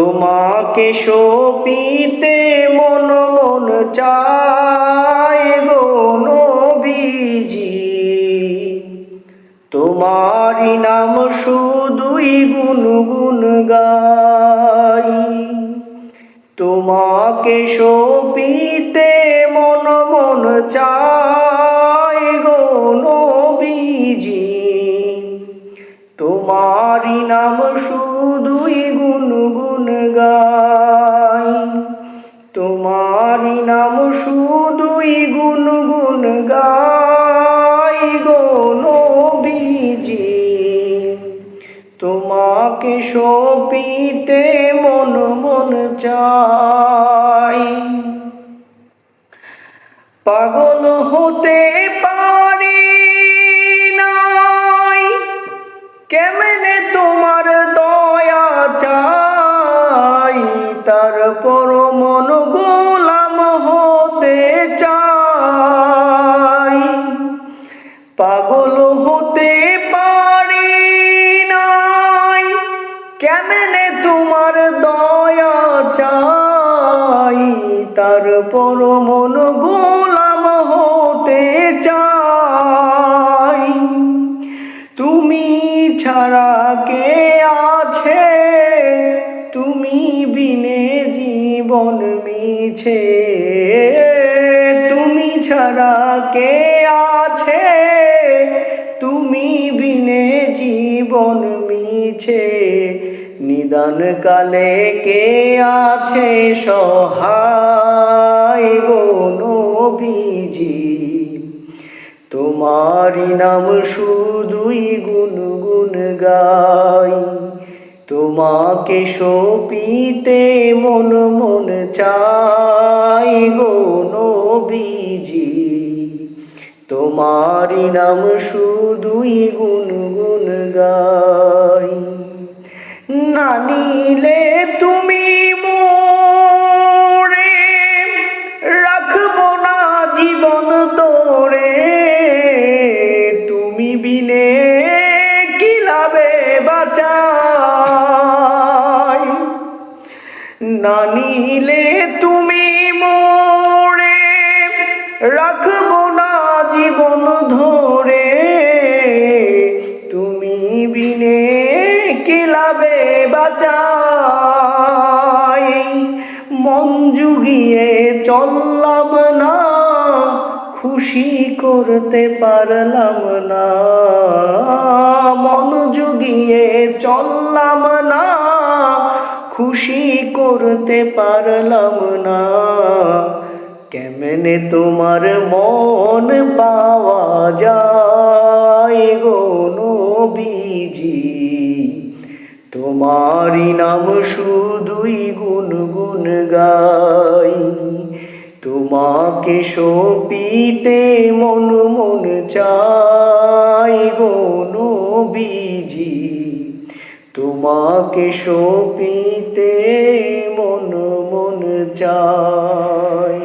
তোমাকে সপিতে মন মন চায় গো নবীজি, তোমারি নাম শুধুই গুনগুন গাই। তোমাকে সপিতে মন মন চায় গো নবীজি, তোমারি নাম শুধুই গুনগুন গাই। তোমারি নাম শুধুই গুনগুন গাই গো নবীজি, তোমাকে সপিতে মন মন চাই। পাগল হতে পারি নাই, কেমনে তোমার দয়া চাই, তারপর মন গোলাম হতে চাই। পাগল হতে পারি নাই, কেমনে তোমার দয়া চাই, তারপর মন গোলাম হতে চাই। তুমি ছাড়া কে আছে, তুমি বিনে জীবন মিছে। তুমি ছাড়া কে আছে, তুমি বিনে জীবন মিছে। নিদান কালে কে আছে সহায় গো নবীজি, তোমারি নাম শুধুই গুনগুন গাই। তোমাকে সপিতে মন মন চাই গো নবীজি, তোমারি নাম শুধুই গুনগুন গাই। না নিলে তুমি মোরে, রাখবো না জীবন তোরে। তুমি বিনে কি লাভে বাঁচাই, না নিলে তুমি মোরে, রাখবো না জীবন ধরে। তুমি বিনে কি লাভে বাঁচাই। মন জুগিয়ে চললাম না, খুশি করতে পারলাম না। মন জুগিয়ে চললাম না, খুশি করতে পারলাম না। কেমনে তোমার মন পাওয়া যায় গো নবীজি, তোমারি নাম শুধুই গুনগুন গাই। তোমাকে সপিতে মন মন চাই গো নবীজি, তোমাকে সপিতে মন মন চাই।